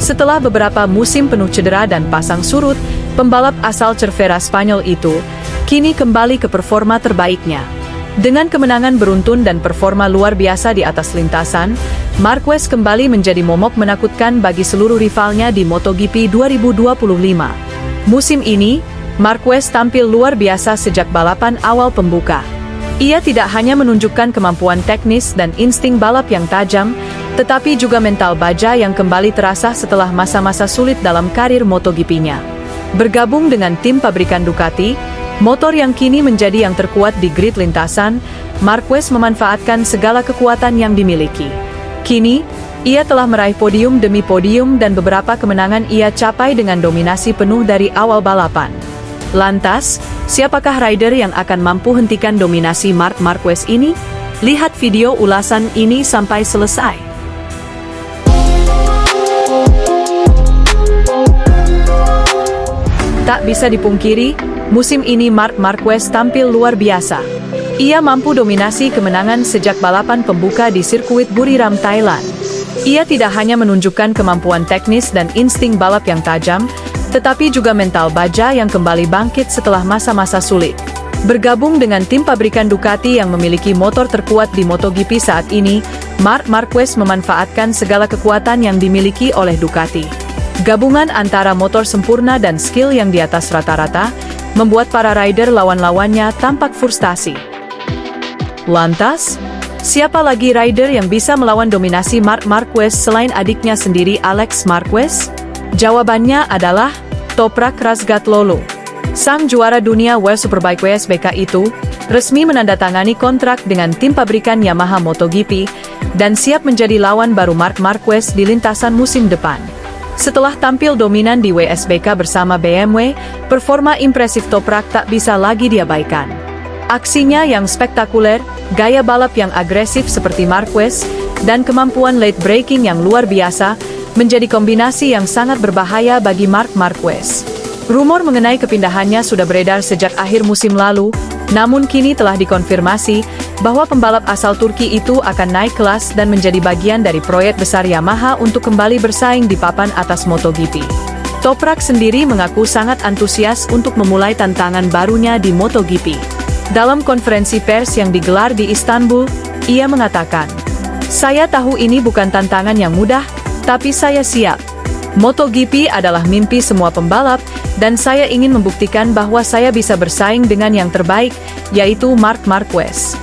Setelah beberapa musim penuh cedera dan pasang surut, pembalap asal Cervera Spanyol itu kini kembali ke performa terbaiknya. Dengan kemenangan beruntun dan performa luar biasa di atas lintasan, Marquez kembali menjadi momok menakutkan bagi seluruh rivalnya di MotoGP 2025. Musim ini, Marquez tampil luar biasa sejak balapan awal pembuka. Ia tidak hanya menunjukkan kemampuan teknis dan insting balap yang tajam, tetapi juga mental baja yang kembali terasah setelah masa-masa sulit dalam karir MotoGP-nya. Bergabung dengan tim pabrikan Ducati, motor yang kini menjadi yang terkuat di grid lintasan, Marquez memanfaatkan segala kekuatan yang dimiliki. Kini, ia telah meraih podium demi podium dan beberapa kemenangan ia capai dengan dominasi penuh dari awal balapan. Lantas, siapakah rider yang akan mampu hentikan dominasi Marc Marquez ini? Lihat video ulasan ini sampai selesai. Tak bisa dipungkiri, musim ini Marc Marquez tampil luar biasa. Ia mampu dominasi kemenangan sejak balapan pembuka di sirkuit Buriram, Thailand. Ia tidak hanya menunjukkan kemampuan teknis dan insting balap yang tajam, tetapi juga mental baja yang kembali bangkit setelah masa-masa sulit. Bergabung dengan tim pabrikan Ducati yang memiliki motor terkuat di MotoGP saat ini, Marc Marquez memanfaatkan segala kekuatan yang dimiliki oleh Ducati. Gabungan antara motor sempurna dan skill yang di atas rata-rata, membuat para rider lawan-lawannya tampak frustasi. Lantas, siapa lagi rider yang bisa melawan dominasi Marc Marquez selain adiknya sendiri Alex Marquez? Jawabannya adalah Toprak Razgatlıoğlu. Sang juara dunia World Superbike WSBK itu resmi menandatangani kontrak dengan tim pabrikan Yamaha MotoGP dan siap menjadi lawan baru Marc Marquez di lintasan musim depan. Setelah tampil dominan di WSBK bersama BMW, performa impresif Toprak tak bisa lagi diabaikan. Aksinya yang spektakuler, gaya balap yang agresif seperti Marquez, dan kemampuan late braking yang luar biasa, menjadi kombinasi yang sangat berbahaya bagi Marc Marquez. Rumor mengenai kepindahannya sudah beredar sejak akhir musim lalu, namun kini telah dikonfirmasi bahwa pembalap asal Turki itu akan naik kelas dan menjadi bagian dari proyek besar Yamaha untuk kembali bersaing di papan atas MotoGP. Toprak sendiri mengaku sangat antusias untuk memulai tantangan barunya di MotoGP. Dalam konferensi pers yang digelar di Istanbul, ia mengatakan, "Saya tahu ini bukan tantangan yang mudah, tapi saya siap. MotoGP adalah mimpi semua pembalap, dan saya ingin membuktikan bahwa saya bisa bersaing dengan yang terbaik, yaitu Marc Marquez."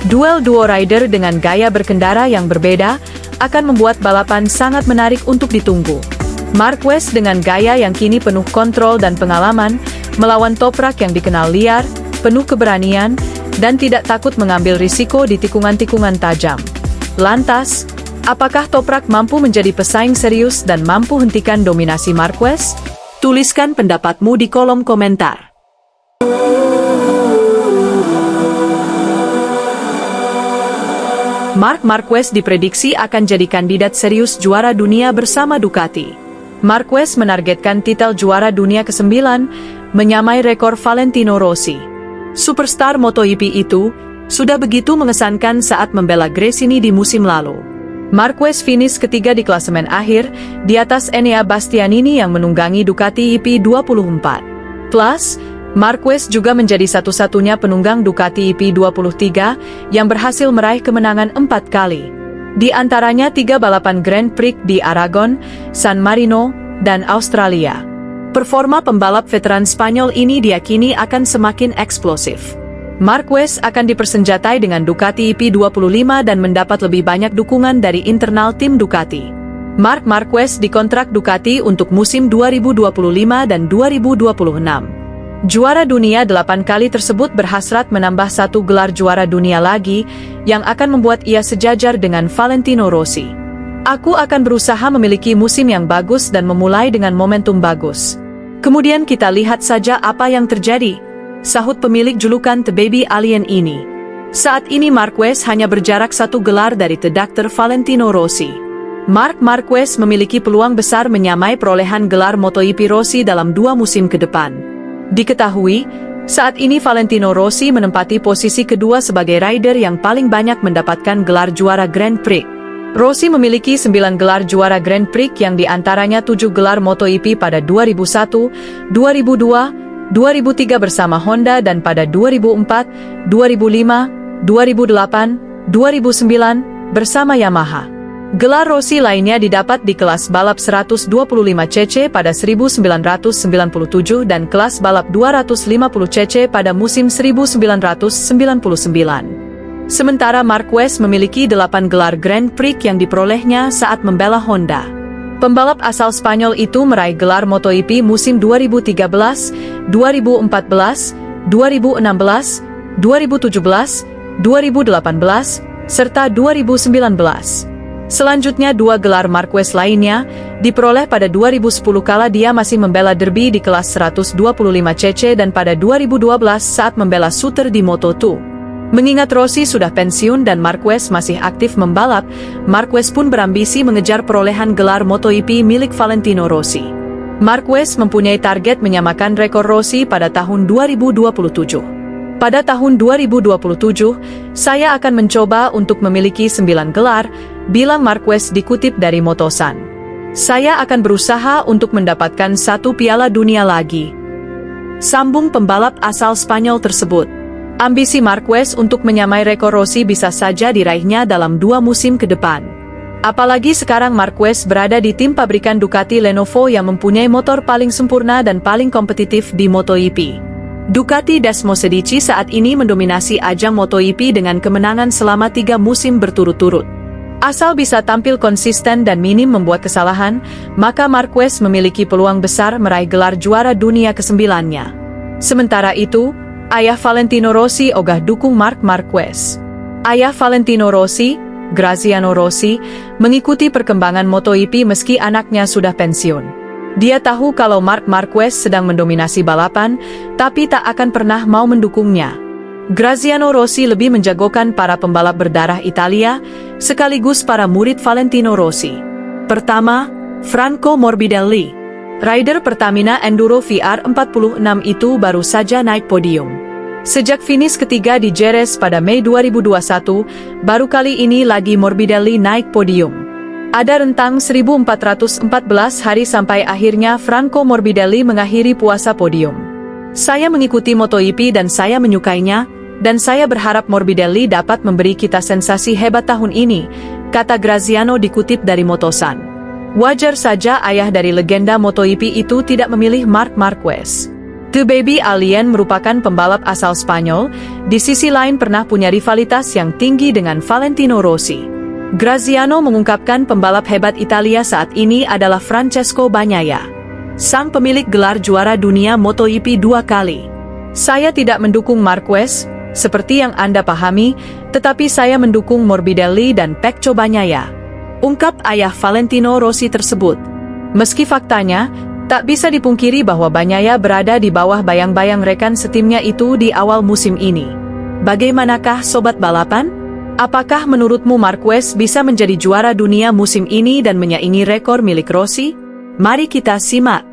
Duel duo rider dengan gaya berkendara yang berbeda akan membuat balapan sangat menarik untuk ditunggu. Marquez dengan gaya yang kini penuh kontrol dan pengalaman, melawan Toprak yang dikenal liar, penuh keberanian, dan tidak takut mengambil risiko di tikungan-tikungan tajam. Lantas, apakah Toprak mampu menjadi pesaing serius dan mampu hentikan dominasi Marquez? Tuliskan pendapatmu di kolom komentar. Marc Marquez diprediksi akan jadi kandidat serius juara dunia bersama Ducati. Marquez menargetkan titel juara dunia ke-9, menyamai rekor Valentino Rossi. Superstar MotoGP itu sudah begitu mengesankan saat membela Gresini di musim lalu. Marquez finish ketiga di klasemen akhir, di atas Enea Bastianini yang menunggangi Ducati EP24. Plus, Marquez juga menjadi satu-satunya penunggang Ducati EP23 yang berhasil meraih kemenangan 4 kali. Di antaranya 3 balapan Grand Prix di Aragon, San Marino, dan Australia. Performa pembalap veteran Spanyol ini diyakini akan semakin eksplosif. Marquez akan dipersenjatai dengan Ducati EP25 dan mendapat lebih banyak dukungan dari internal tim Ducati. Marc Marquez dikontrak Ducati untuk musim 2025 dan 2026. Juara dunia 8 kali tersebut berhasrat menambah 1 gelar juara dunia lagi, yang akan membuat ia sejajar dengan Valentino Rossi. "Aku akan berusaha memiliki musim yang bagus dan memulai dengan momentum bagus. Kemudian kita lihat saja apa yang terjadi," sahut pemilik julukan The Baby Alien ini. Saat ini Marquez hanya berjarak 1 gelar dari The Dr. Valentino Rossi. Marc Marquez memiliki peluang besar menyamai perolehan gelar MotoGP Rossi dalam 2 musim ke depan. Diketahui, saat ini Valentino Rossi menempati posisi kedua sebagai rider yang paling banyak mendapatkan gelar juara Grand Prix. Rossi memiliki 9 gelar juara Grand Prix yang diantaranya 7 gelar MotoGP pada 2001, 2002, 2003 bersama Honda dan pada 2004, 2005, 2008, 2009 bersama Yamaha. Gelar Rossi lainnya didapat di kelas balap 125cc pada 1997 dan kelas balap 250cc pada musim 1999. Sementara Marquez memiliki 8 gelar Grand Prix yang diperolehnya saat membela Honda. Pembalap asal Spanyol itu meraih gelar MotoGP musim 2013, 2014, 2016, 2017, 2018, serta 2019. Selanjutnya 2 gelar Marquez lainnya diperoleh pada 2010 kala dia masih membela Derby di kelas 125cc dan pada 2012 saat membela Suter di Moto2. Mengingat Rossi sudah pensiun dan Marquez masih aktif membalap, Marquez pun berambisi mengejar perolehan gelar MotoGP milik Valentino Rossi. Marquez mempunyai target menyamakan rekor Rossi pada tahun 2027. Pada tahun 2027, saya akan mencoba untuk memiliki 9 gelar, bilang Marquez dikutip dari Motosan. Saya akan berusaha untuk mendapatkan 1 piala dunia lagi. Sambung pembalap asal Spanyol tersebut. Ambisi Marquez untuk menyamai rekor Rossi bisa saja diraihnya dalam 2 musim ke depan. Apalagi sekarang Marquez berada di tim pabrikan Ducati Lenovo yang mempunyai motor paling sempurna dan paling kompetitif di MotoGP. Ducati Dasmo Sedici saat ini mendominasi ajang MotoGP dengan kemenangan selama 3 musim berturut-turut. Asal bisa tampil konsisten dan minim membuat kesalahan, maka Marquez memiliki peluang besar meraih gelar juara dunia ke-9-nya. Sementara itu, ayah Valentino Rossi ogah dukung Marc Marquez. Ayah Valentino Rossi, Graziano Rossi, mengikuti perkembangan MotoGP meski anaknya sudah pensiun. Dia tahu kalau Marc Marquez sedang mendominasi balapan, tapi tak akan pernah mau mendukungnya. Graziano Rossi lebih menjagokan para pembalap berdarah Italia, sekaligus para murid Valentino Rossi. Pertama, Franco Morbidelli. Rider Pertamina Enduro VR46 itu baru saja naik podium. Sejak finish ketiga di Jerez pada Mei 2021, baru kali ini lagi Morbidelli naik podium. Ada rentang 1414 hari sampai akhirnya Franco Morbidelli mengakhiri puasa podium. Saya mengikuti MotoGP dan saya menyukainya, dan saya berharap Morbidelli dapat memberi kita sensasi hebat tahun ini, kata Graziano dikutip dari Motosan. Wajar saja ayah dari legenda MotoGP itu tidak memilih Marc Marquez. The Baby Alien merupakan pembalap asal Spanyol, di sisi lain pernah punya rivalitas yang tinggi dengan Valentino Rossi. Graziano mengungkapkan pembalap hebat Italia saat ini adalah Francesco Bagnaia, sang pemilik gelar juara dunia MotoGP 2 kali. Saya tidak mendukung Marquez, seperti yang Anda pahami, tetapi saya mendukung Morbidelli dan Pecco Bagnaia, ungkap ayah Valentino Rossi tersebut. Meski faktanya, tak bisa dipungkiri bahwa Bagnaia berada di bawah bayang-bayang rekan setimnya itu di awal musim ini. Bagaimanakah sobat balapan? Apakah menurutmu Marquez bisa menjadi juara dunia musim ini dan menyaingi rekor milik Rossi? Mari kita simak.